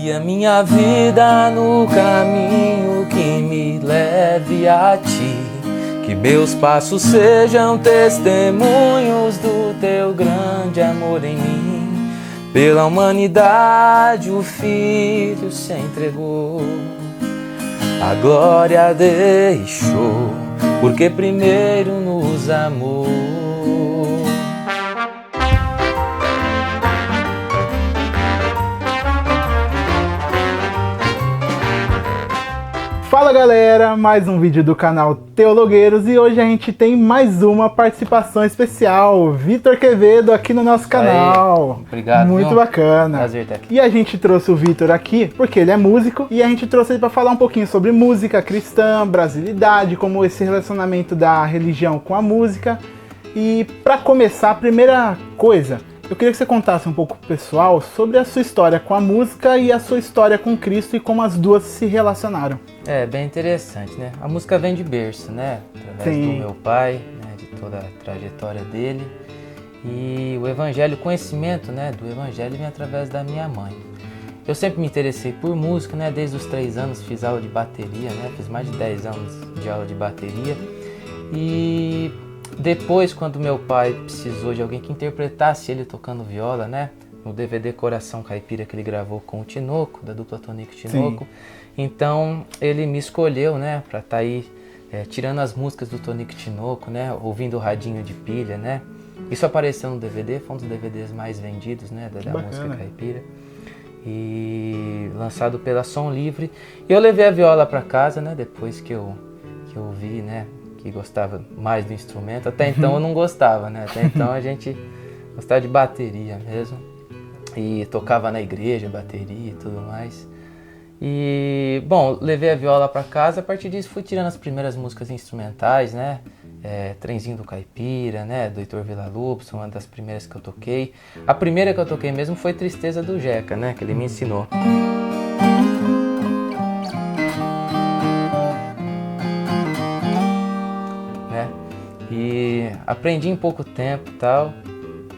Guia minha vida no caminho que me leve a ti. Que meus passos sejam testemunhos do teu grande amor em mim. Pela humanidade o Filho se entregou, a glória deixou, porque primeiro nos amou. Fala galera, mais um vídeo do canal Teologueiros e hoje a gente tem mais uma participação especial, Vitor Quevedo aqui no nosso canal. Obrigado. Muito bacana. Prazer estar aqui. E a gente trouxe o Vitor aqui porque ele é músico e a gente trouxe ele para falar um pouquinho sobre música cristã, brasilidade, como esse relacionamento da religião com a música. E para começar, a primeira coisa, eu queria que você contasse um pouco pro pessoal sobre a sua história com a música e a sua história com Cristo e como as duas se relacionaram. É bem interessante, né? A música vem de berço, né? Através do meu pai, né? De toda a trajetória dele. E o evangelho, o conhecimento, né? Do evangelho vem através da minha mãe. Eu sempre me interessei por música, né? Desde os 3 anos fiz aula de bateria, né? Fiz mais de 10 anos de aula de bateria. E depois, quando meu pai precisou de alguém que interpretasse ele tocando viola, né? No DVD Coração Caipira que ele gravou com o Tinoco, da dupla Tonico e Tinoco. Sim. Então ele me escolheu, né? Pra estar aí tirando as músicas do Tonico e Tinoco, né? Ouvindo o radinho de pilha, né? Isso apareceu no DVD, foi um dos DVDs mais vendidos, né? Da música caipira. E lançado pela Som Livre. E eu levei a viola pra casa, né? Depois que eu vi, né? Que gostava mais do instrumento. Até então eu não gostava, né? Até então a gente gostava de bateria mesmo. E tocava na igreja, bateria e tudo mais. E, bom, levei a viola para casa. A partir disso fui tirando as primeiras músicas instrumentais, né? Trenzinho do Caipira, né? Do Heitor Villa-Lobos, uma das primeiras que eu toquei. A primeira que eu toquei mesmo foi Tristeza do Jeca, né? Que ele me ensinou. E aprendi em pouco tempo e tal.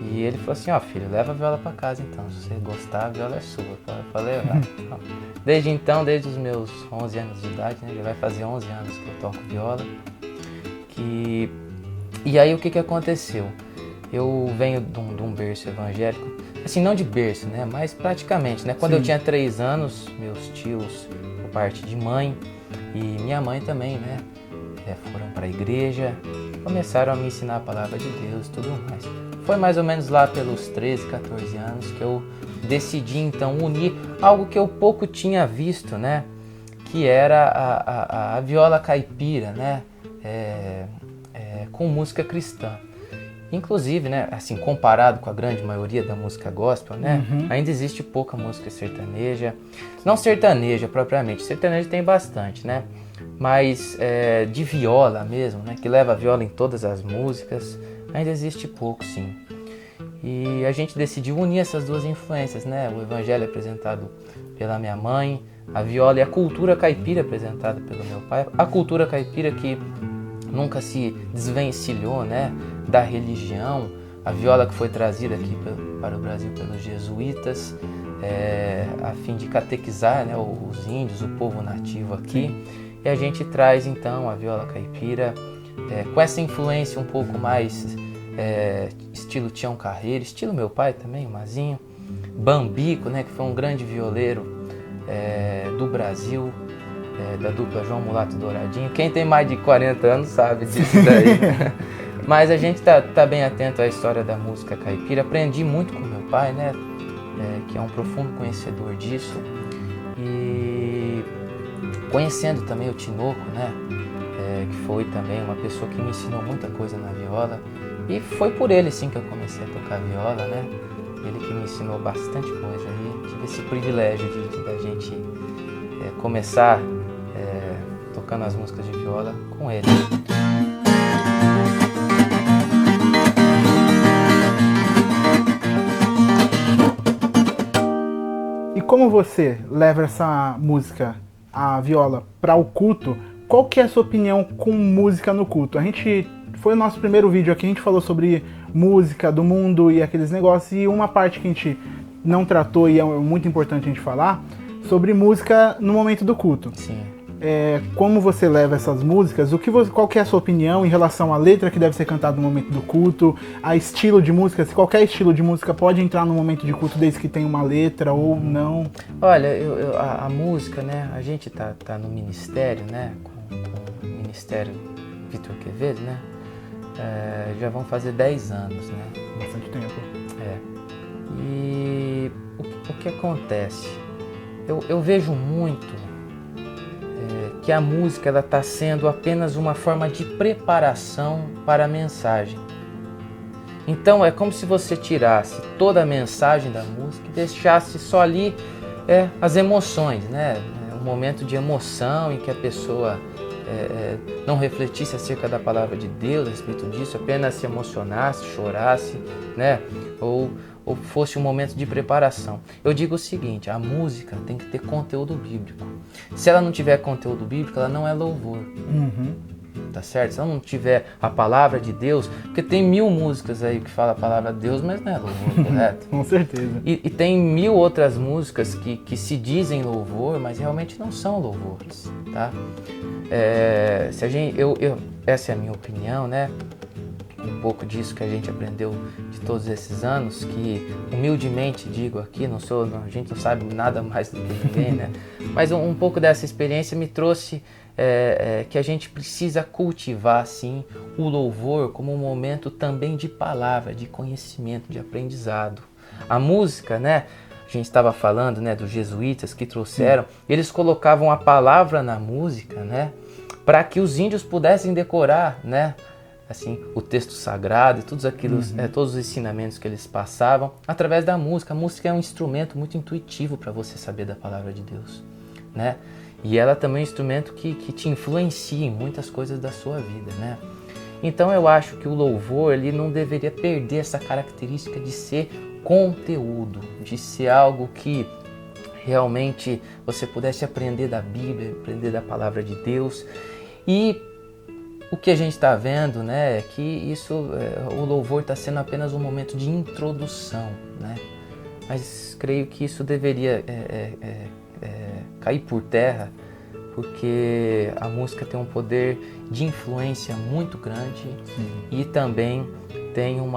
E ele falou assim, ó filho, leva a viola pra casa então. Se você gostar, a viola é sua. Eu falei, desde então, desde os meus 11 anos de idade, né? Já vai fazer 11 anos que eu toco viola. E aí o que aconteceu? Eu venho de um berço evangélico, assim, não de berço, né? Mas praticamente, né? Quando eu tinha 3 anos, meus tios, por parte de mãe, e minha mãe também, né? Foram para a igreja, começaram a me ensinar a palavra de Deus e tudo mais. Foi mais ou menos lá pelos 13, 14 anos que eu decidi então unir algo que eu pouco tinha visto, né? Que era a viola caipira, né? Com música cristã. Inclusive, né? Assim, comparado com a grande maioria da música gospel, né? Ainda existe pouca música sertaneja. Não sertaneja propriamente, sertaneja tem bastante, né? Mas de viola mesmo, né? Que leva a viola em todas as músicas, ainda existe pouco, sim. E a gente decidiu unir essas duas influências, né? O evangelho apresentado pela minha mãe, a viola e a cultura caipira apresentada pelo meu pai. A cultura caipira que nunca se desvencilhou, né? Da religião. A viola que foi trazida aqui para o Brasil pelos jesuítas, a fim de catequizar, né? Os índios, o povo nativo aqui. E a gente traz então a viola caipira com essa influência um pouco mais estilo Tião Carreiro, estilo meu pai também, o Mazinho, Bambico, né, que foi um grande violeiro do Brasil, da dupla João Mulato Douradinho. Quem tem mais de 40 anos sabe disso daí. Mas a gente tá bem atento à história da música caipira. Aprendi muito com meu pai, né, que é um profundo conhecedor disso. E conhecendo também o Tinoco, né? Que foi também uma pessoa que me ensinou muita coisa na viola. E foi por ele, sim, que eu comecei a tocar viola, né? Ele que me ensinou bastante coisa aí. Tive esse privilégio da gente começar tocando as músicas de viola com ele. E como você leva essa música, a viola, para o culto? Qual que é a sua opinião com música no culto? Foi o nosso primeiro vídeo aqui, a gente falou sobre música do mundo e aqueles negócios, e uma parte que a gente não tratou e é muito importante a gente falar, sobre música no momento do culto. Sim. Como você leva essas músicas, qual que é a sua opinião em relação à letra que deve ser cantada no momento do culto, a estilo de música, se qualquer estilo de música pode entrar no momento de culto desde que tenha uma letra ou não? Olha, a música, né, a gente tá no ministério, né, com o Ministério Vitor Quevedo, né, já vão fazer 10 anos, né. Bastante tempo. E o que acontece? Eu vejo muito que a música ela está sendo apenas uma forma de preparação para a mensagem. Então é como se você tirasse toda a mensagem da música e deixasse só ali as emoções, né? Um momento de emoção em que a pessoa não refletisse acerca da palavra de Deus a respeito disso, apenas se emocionasse, chorasse, né? Ou fosse um momento de preparação. Eu digo o seguinte, a música tem que ter conteúdo bíblico. Se ela não tiver conteúdo bíblico, ela não é louvor. Tá certo? Se ela não tiver a palavra de Deus, porque tem 1000 músicas aí que falam a palavra de Deus, mas não é louvor, correto? Com certeza. E tem 1000 outras músicas que se dizem louvor, mas realmente não são louvores, tá? Essa é a minha opinião, né? Um pouco disso que a gente aprendeu de todos esses anos, que humildemente digo aqui, a gente não sabe nada mais do que ninguém, né? Mas um pouco dessa experiência me trouxe que a gente precisa cultivar, sim, o louvor como um momento também de palavra, de conhecimento, de aprendizado. A música, né? A gente estava falando, né, dos jesuítas que trouxeram, eles colocavam a palavra na música, né? Para que os índios pudessem decorar, né? Assim, o texto sagrado e todos os ensinamentos que eles passavam através da música. A música é um instrumento muito intuitivo para você saber da palavra de Deus, né? E ela também é um instrumento que te influencia em muitas coisas da sua vida, né? Então eu acho que o louvor ele não deveria perder essa característica de ser conteúdo, de ser algo que realmente você pudesse aprender da Bíblia, aprender da palavra de Deus. E o que a gente está vendo, né, é que o louvor está sendo apenas um momento de introdução, né? Mas creio que isso deveria cair por terra, porque a música tem um poder de influência muito grande e também tem um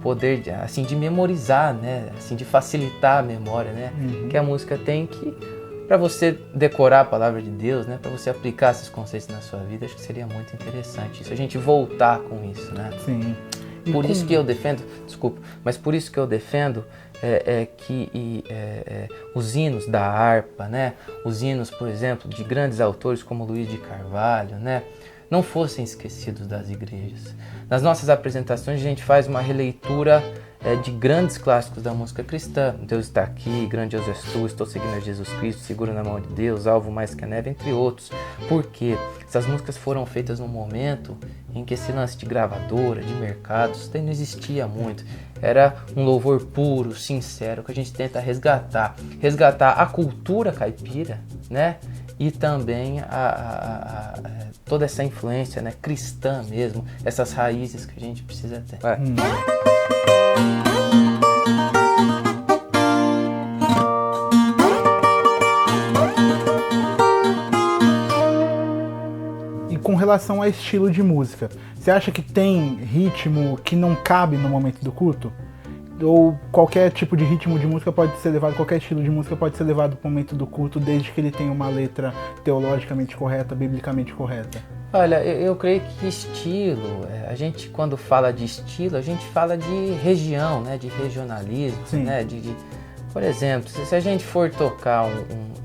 poder assim, de memorizar, né? Assim, de facilitar a memória, né? Que a música tem para você decorar a palavra de Deus, né? Para você aplicar esses conceitos na sua vida, acho que seria muito interessante isso, a gente voltar com isso, né? Sim. Por isso que eu defendo, por isso que eu defendo que os hinos da harpa, né? Os hinos, por exemplo, de grandes autores como Luiz de Carvalho, né? Não fossem esquecidos das igrejas. Nas nossas apresentações a gente faz uma releitura de grandes clássicos da música cristã. Deus está aqui, grandioso és tu, estou seguindo a Jesus Cristo, seguro na mão de Deus, alvo mais que a neve, entre outros. Porque essas músicas foram feitas num momento em que esse lance de gravadora, de mercados, não existia muito. Era um louvor puro, sincero, que a gente tenta resgatar a cultura caipira, né? E também toda essa influência, né, cristã mesmo, essas raízes que a gente precisa ter. E com relação ao estilo de música, você acha que tem ritmo que não cabe no momento do culto? Ou qualquer tipo de ritmo de música pode ser levado, qualquer estilo de música pode ser levado para o momento do culto, desde que ele tenha uma letra teologicamente correta, biblicamente correta? Olha, eu creio que estilo, a gente quando fala de estilo, a gente fala de região, né, de regionalismo, né, por exemplo, se a gente for tocar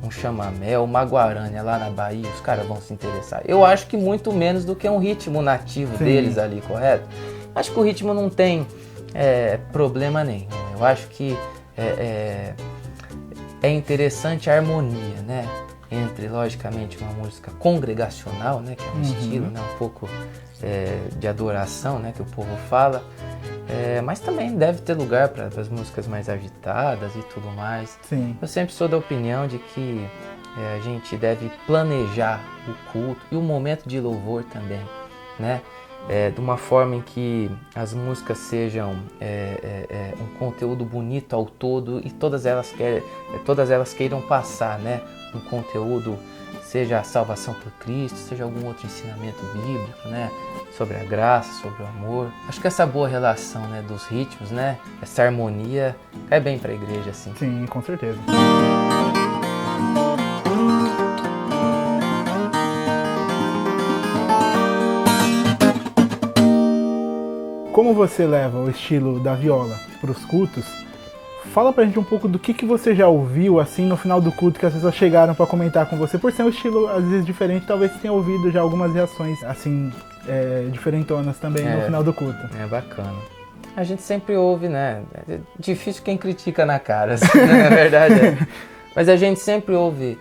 um chamamé, uma guarânia lá na Bahia, os caras vão se interessar. Eu acho que muito menos do que um ritmo nativo deles ali, correto? Acho que o ritmo não tem problema nenhum. Eu acho que é interessante a harmonia, né? Entre, logicamente, uma música congregacional, né? Que é um estilo, né? Um pouco de adoração, né? Que o povo fala. Mas também deve ter lugar para as músicas mais agitadas e tudo mais. Sim. Eu sempre sou da opinião de que a gente deve planejar o culto e o momento de louvor também, né? de uma forma em que as músicas sejam um conteúdo bonito ao todo e todas elas queiram passar, né? Um conteúdo, seja a salvação por Cristo, seja algum outro ensinamento bíblico, né? Sobre a graça, sobre o amor. Acho que essa boa relação, né, dos ritmos, né? Essa harmonia cai bem para a igreja, assim. Sim, com certeza. Como você leva o estilo da viola para os cultos? Fala pra gente um pouco do que você já ouviu assim no final do culto, que as pessoas chegaram para comentar com você. Por ser um estilo às vezes diferente, talvez você tenha ouvido já algumas reações assim, diferentonas também no final do culto. É bacana. A gente sempre ouve, né? É difícil quem critica na cara, assim, né? Na verdade. Mas a gente sempre ouve,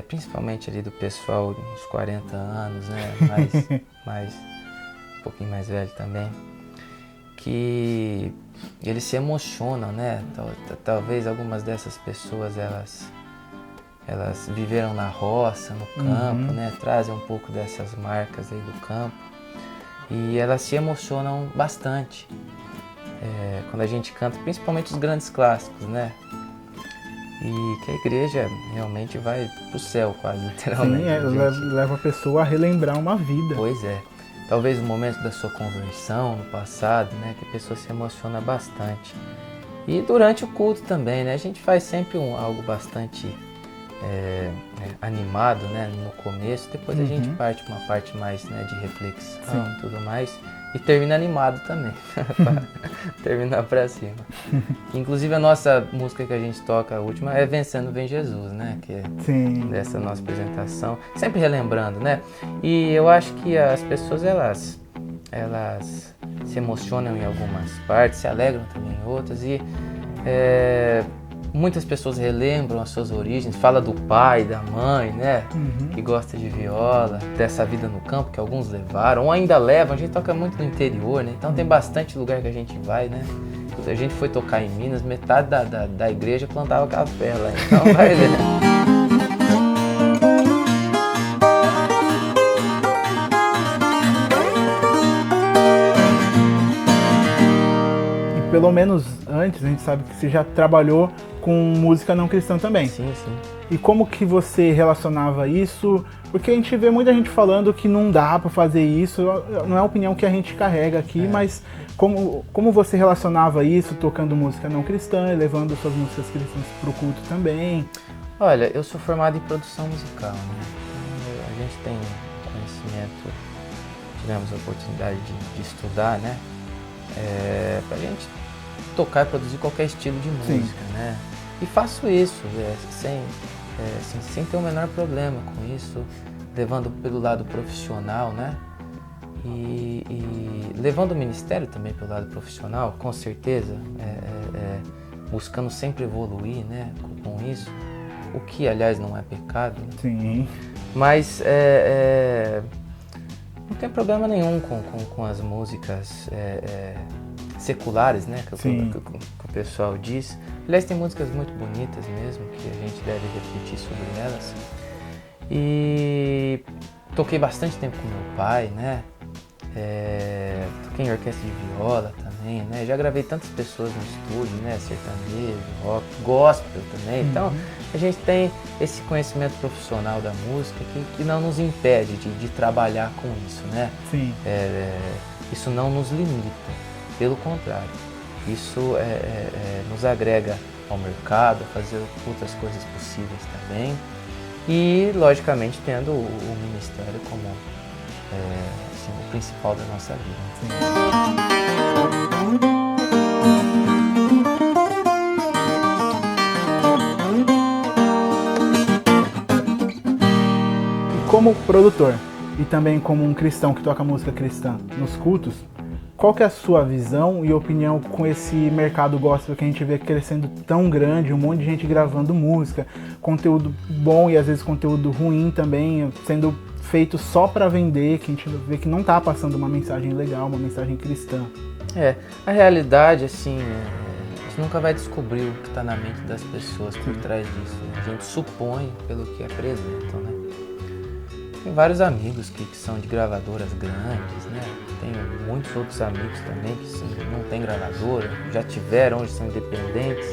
principalmente ali do pessoal de uns 40 anos, né? Mais um pouquinho mais velho também, que eles se emocionam, né? Talvez algumas dessas pessoas elas viveram na roça, no campo, né? Trazem um pouco dessas marcas aí do campo e elas se emocionam bastante quando a gente canta, principalmente os grandes clássicos, né? E que a igreja realmente vai pro céu, quase literalmente. Sim, leva a pessoa a relembrar uma vida. Pois é. Talvez no momento da sua conversão, no passado, né, que a pessoa se emociona bastante. E durante o culto também, né, a gente faz sempre algo bastante animado, né, no começo, depois a gente parte uma parte mais, né, de reflexão e tudo mais, e termina animado também, para terminar pra cima. Inclusive a nossa música que a gente toca, a última, é Vencendo Vem Jesus, né, que é dessa nossa apresentação, sempre relembrando, né, e eu acho que as pessoas, elas se emocionam em algumas partes, se alegram também em outras, e muitas pessoas relembram as suas origens, fala do pai, da mãe, né? Que gosta de viola, dessa vida no campo que alguns levaram, ou ainda levam. A gente toca muito no interior, né? Então tem bastante lugar que a gente vai, né? A gente foi tocar em Minas, metade da igreja plantava café lá, então vai ver. E pelo menos antes, a gente sabe que você já trabalhou com música não cristã também. Sim. E como que você relacionava isso? Porque a gente vê muita gente falando que não dá pra fazer isso, não é a opinião que a gente carrega aqui, mas como você relacionava isso tocando música não cristã e levando suas músicas cristãs pro culto também? Olha, eu sou formado em produção musical, né? Então, a gente tem conhecimento, tivemos a oportunidade de estudar, né? Pra gente tocar e produzir qualquer estilo de música, né? E faço isso sem ter o menor problema com isso, levando pelo lado profissional, né? E levando o ministério também pelo lado profissional, com certeza, buscando sempre evoluir, né? Com isso, o que, aliás, não é pecado. Né? Sim. Mas não tem problema nenhum com as músicas seculares, né? Que o pessoal diz. Aliás, tem músicas muito bonitas mesmo, que a gente deve refletir sobre elas. E toquei bastante tempo com meu pai, né? Toquei em orquestra de viola também, né? Já gravei tantas pessoas no estúdio, né? Sertanejo, rock, gospel também. Então, a gente tem esse conhecimento profissional da música que não nos impede de trabalhar com isso, né? Sim. Isso não nos limita, pelo contrário. Isso nos agrega ao mercado, a fazer outras coisas possíveis também. E, logicamente, tendo o ministério como assim, o principal da nossa vida. E como produtor, e também como um cristão que toca música cristã nos cultos, qual que é a sua visão e opinião com esse mercado gospel que a gente vê crescendo tão grande, um monte de gente gravando música, conteúdo bom e às vezes conteúdo ruim também, sendo feito só para vender, que a gente vê que não tá passando uma mensagem legal, uma mensagem cristã. A realidade, assim, a gente nunca vai descobrir o que está na mente das pessoas por trás disso. Né? A gente supõe pelo que apresentam, né? Tem vários amigos que são de gravadoras grandes, né? Tenho muitos outros amigos também que não têm gravadora, já tiveram, hoje são independentes.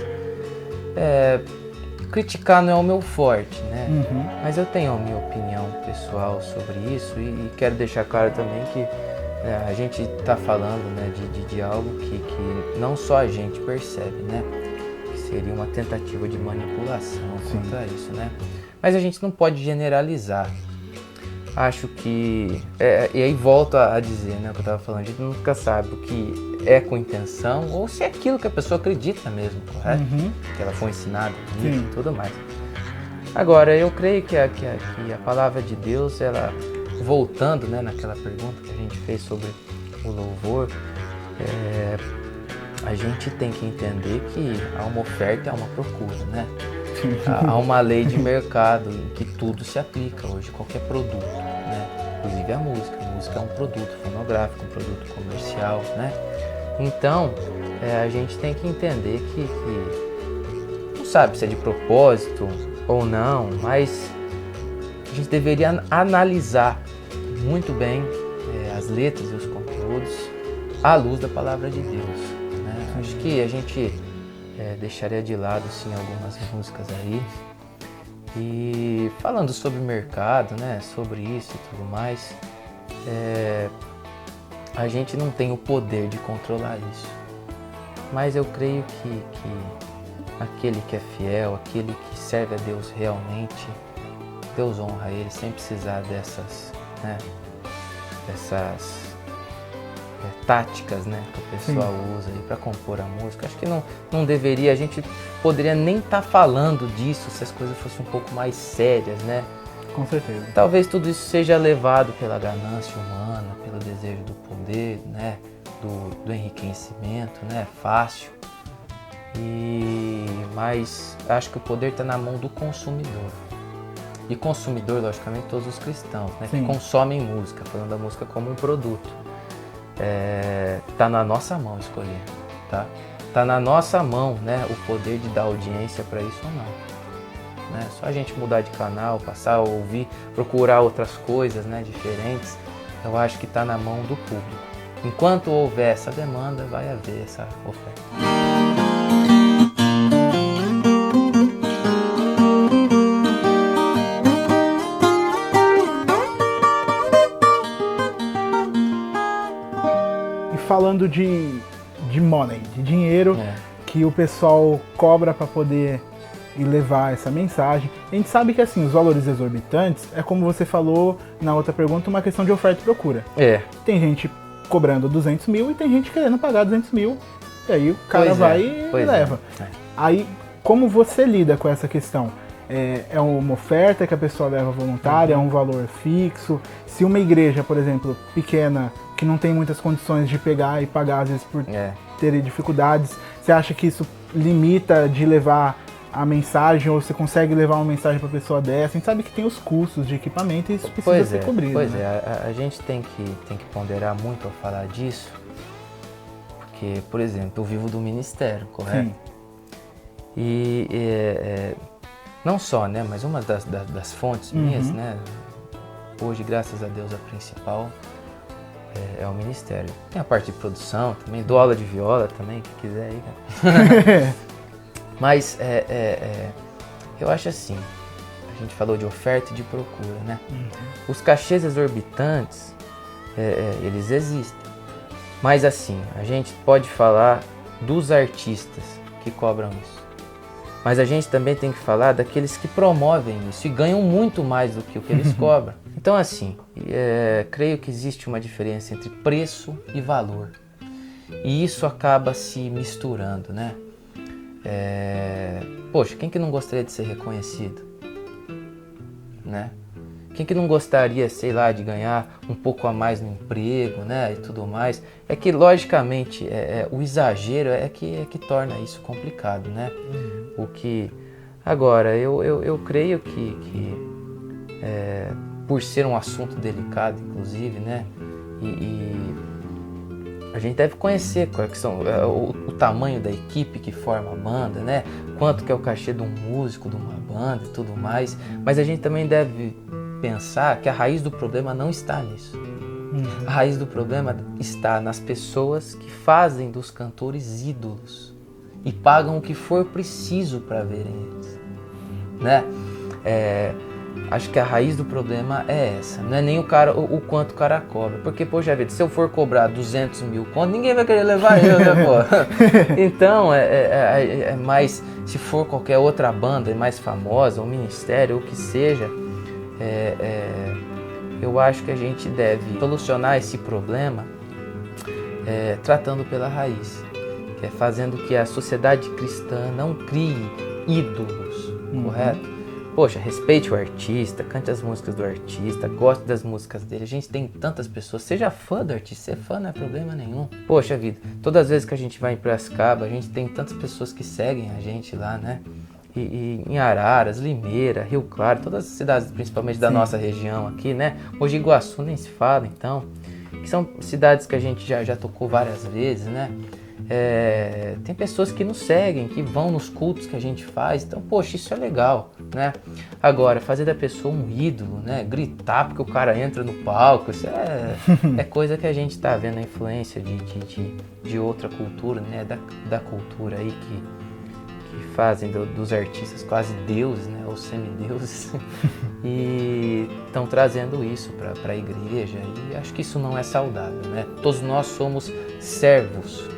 Criticar não é o meu forte, né? Mas eu tenho a minha opinião pessoal sobre isso e quero deixar claro também que a gente está falando, né, de algo que não só a gente percebe, né? Que seria uma tentativa de manipulação contra isso, né? Mas a gente não pode generalizar. Acho que... e aí volto a dizer, né, o que eu estava falando, a gente nunca sabe o que é com intenção ou se é aquilo que a pessoa acredita mesmo, correto? Que ela foi ensinada e tudo mais. Agora, eu creio que a palavra de Deus, ela, voltando, né, naquela pergunta que a gente fez sobre o louvor, a gente tem que entender que há uma oferta e há uma procura, né? Há uma lei de mercado em que tudo se aplica hoje, qualquer produto, né? Inclusive a música. A música é um produto fonográfico, um produto comercial, né? Então, a gente tem que entender que não sabe se é de propósito ou não, mas a gente deveria analisar muito bem as letras e os conteúdos à luz da palavra de Deus, né? Acho que a gente deixaria de lado, sim, algumas músicas aí. E falando sobre mercado, né, sobre isso e tudo mais, a gente não tem o poder de controlar isso. Mas eu creio que aquele que é fiel, aquele que serve a Deus realmente, Deus honra ele sem precisar dessas táticas, né, que o pessoal usa aí para compor a música. Acho que não deveria, a gente poderia nem estar falando disso se as coisas fossem um pouco mais sérias, né? Com certeza. Talvez tudo isso seja levado pela ganância humana, pelo desejo do poder, né, do enriquecimento, né, fácil. Mas acho que o poder está na mão do consumidor. E consumidor, logicamente, todos os cristãos, né, que consomem música, falando da música como um produto. Tá na nossa mão escolher, tá? Tá na nossa mão, né, o poder de dar audiência para isso ou não, né? Só a gente mudar de canal, passar a ouvir, procurar outras coisas, né, diferentes. Eu acho que tá na mão do público. Enquanto houver essa demanda, vai haver essa oferta. Falando de money, de dinheiro que o pessoal cobra para poder ir levar essa mensagem. A gente sabe que assim, os valores exorbitantes é, como você falou na outra pergunta, uma questão de oferta e procura. Tem gente cobrando 200 mil e tem gente querendo pagar 200 mil e aí o cara vai e leva. Aí, como você lida com essa questão? É uma oferta que a pessoa leva voluntária, é um valor fixo? Se uma igreja, por exemplo, pequena, que não tem muitas condições de pegar e pagar, às vezes por ter dificuldades, você acha que isso limita de levar a mensagem, ou você consegue levar uma mensagem para a pessoa dessa? A gente sabe que tem os custos de equipamento e isso precisa ser cobrido. A gente tem que ponderar muito ao falar disso, porque, por exemplo, eu vivo do ministério, correto? Sim. E não só, né, mas uma das fontes minhas, né, hoje, graças a Deus, a principal é o ministério. Tem a parte de produção também, dou aula de viola também, quem quiser aí, né? Mas eu acho assim, a gente falou de oferta e de procura, né? Os cachês exorbitantes, eles existem. Mas assim, a gente pode falar dos artistas que cobram isso. Mas a gente também tem que falar daqueles que promovem isso e ganham muito mais do que o que eles cobram. Então assim, creio que existe uma diferença entre preço e valor. E isso acaba se misturando, né? Poxa, quem que não gostaria de ser reconhecido? Né? Quem que não gostaria, sei lá, de ganhar um pouco a mais no emprego, né, e tudo mais? É que, logicamente, o exagero é que torna isso complicado, né? Agora, eu creio que por ser um assunto delicado, inclusive, né, e a gente deve conhecer qual que são o tamanho da equipe que forma a banda, né? Quanto que é o cachê de um músico, de uma banda e tudo mais. Mas a gente também deve pensar que a raiz do problema não está nisso. A raiz do problema está nas pessoas que fazem dos cantores ídolos e pagam o que for preciso para verem eles, né? Acho que a raiz do problema é essa, não é nem o quanto o cara cobra, porque, poxa vida, se eu for cobrar 200 mil conto, ninguém vai querer levar eu, né, pô? Então, é mais, se for qualquer outra banda mais famosa, um ministério, ou o que seja, eu acho que a gente deve solucionar esse problema tratando pela raiz, que é fazendo que a sociedade cristã não crie ídolos, correto? Poxa, respeite o artista, cante as músicas do artista, goste das músicas dele. A gente tem tantas pessoas, seja fã do artista, ser fã não é problema nenhum. Poxa vida, todas as vezes que a gente vai em Piracicaba, a gente tem tantas pessoas que seguem a gente lá, né? E em Araras, Limeira, Rio Claro, todas as cidades, principalmente da nossa região aqui, né? Mogi Guaçu nem se fala, então. Que são cidades que a gente já tocou várias vezes, né? Tem pessoas que nos seguem, que vão nos cultos que a gente faz, então, poxa, isso é legal, né? Agora, fazer da pessoa um ídolo, né? Gritar porque o cara entra no palco, isso é coisa que a gente tá vendo a influência de outra cultura, né? Da cultura aí que fazem dos artistas quase deuses, né? Ou semideuses, e estão trazendo isso para a igreja, e acho que isso não é saudável, né? Todos nós somos servos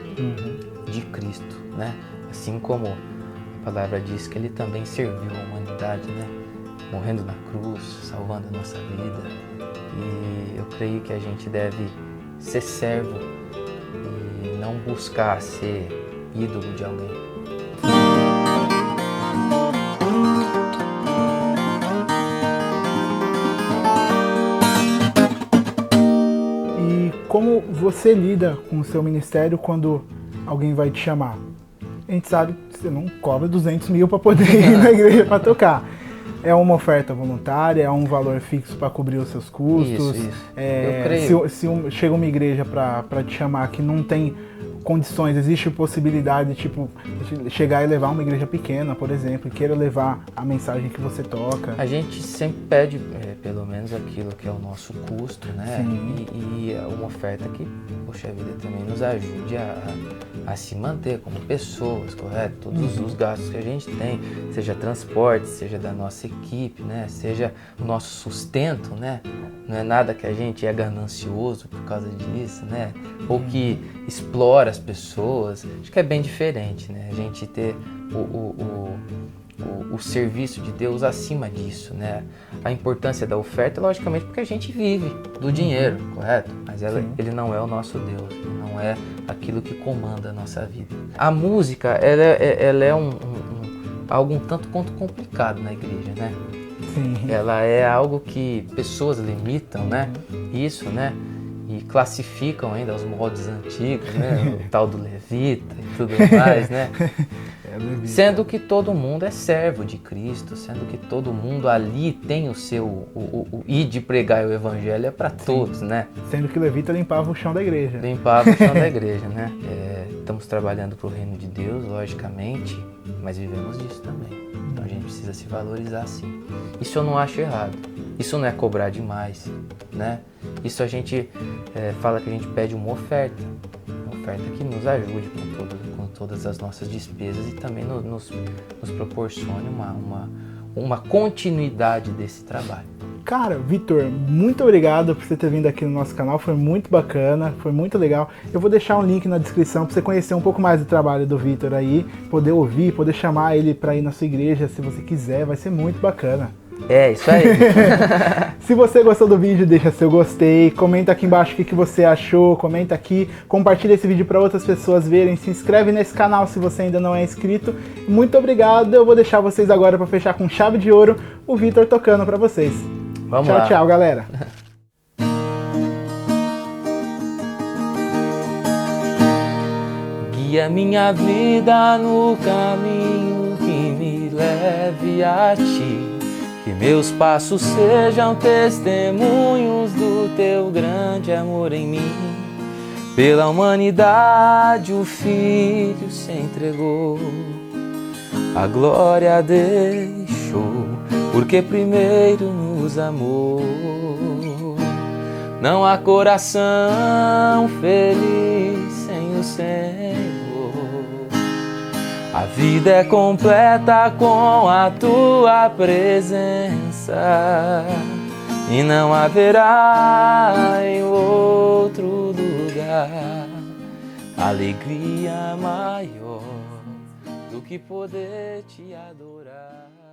de Cristo, né? Assim como a palavra diz que ele também serviu a humanidade, né? Morrendo na cruz, salvando a nossa vida. E eu creio que a gente deve ser servo e não buscar ser ídolo de alguém. Como você lida com o seu ministério quando alguém vai te chamar? A gente sabe que você não cobra 200 mil para poder ir na igreja para tocar. É uma oferta voluntária, é um valor fixo para cobrir os seus custos. Isso. Eu creio. Se chega uma igreja para te chamar que não tem condições, existe possibilidade tipo, de chegar e levar uma igreja pequena, por exemplo, e queira levar a mensagem que você toca? A gente sempre pede pelo menos aquilo que é o nosso custo, né? E é uma oferta que, poxa vida, também nos ajude a se manter como pessoas, correto? Todos os gastos que a gente tem, seja transporte, seja da nossa equipe, né? Seja o nosso sustento, né? Não é nada que a gente é ganancioso por causa disso, né? Ou que explora as pessoas. Acho que é bem diferente, né? A gente ter o serviço de Deus acima disso, né? A importância da oferta, logicamente, porque a gente vive do dinheiro, correto? Mas ele não é o nosso Deus, ele não é aquilo que comanda a nossa vida. A música, ela é algo um tanto quanto complicado na igreja, né? Ela é algo que pessoas limitam, né? Isso, né? E classificam ainda os moldes antigos, né? O tal do levita e tudo mais, né? Sendo que todo mundo é servo de Cristo, sendo que todo mundo ali tem o seu... O ir de pregar o evangelho é para todos, né? Sendo que o levita limpava o chão da igreja. Limpava o chão da igreja, né? Estamos trabalhando para o reino de Deus, logicamente, mas vivemos disso também. Então a gente precisa se valorizar sim. Isso eu não acho errado. Isso não é cobrar demais, né? Isso a gente fala que a gente pede uma oferta que nos ajude com todas as nossas despesas e também nos proporcione uma continuidade desse trabalho. Cara, Vitor, muito obrigado por você ter vindo aqui no nosso canal, foi muito bacana, foi muito legal. Eu vou deixar um link na descrição para você conhecer um pouco mais do trabalho do Vitor aí, poder ouvir, poder chamar ele para ir na sua igreja se você quiser, vai ser muito bacana. É, isso aí. Se você gostou do vídeo, deixa seu gostei, comenta aqui embaixo o que você achou, comenta aqui, compartilha esse vídeo para outras pessoas verem, se inscreve nesse canal se você ainda não é inscrito. Muito obrigado, eu vou deixar vocês agora para fechar com chave de ouro, o Vitor tocando para vocês. Vamos tchau, lá. Tchau, galera. Guia minha vida no caminho que me leve a ti. Que meus passos sejam testemunhos do teu grande amor em mim. Pela humanidade o Filho se entregou, a glória deixou, porque primeiro nos amou. Não há coração feliz sem o Senhor. A vida é completa com a tua presença, e não haverá em outro lugar alegria maior do que poder te adorar.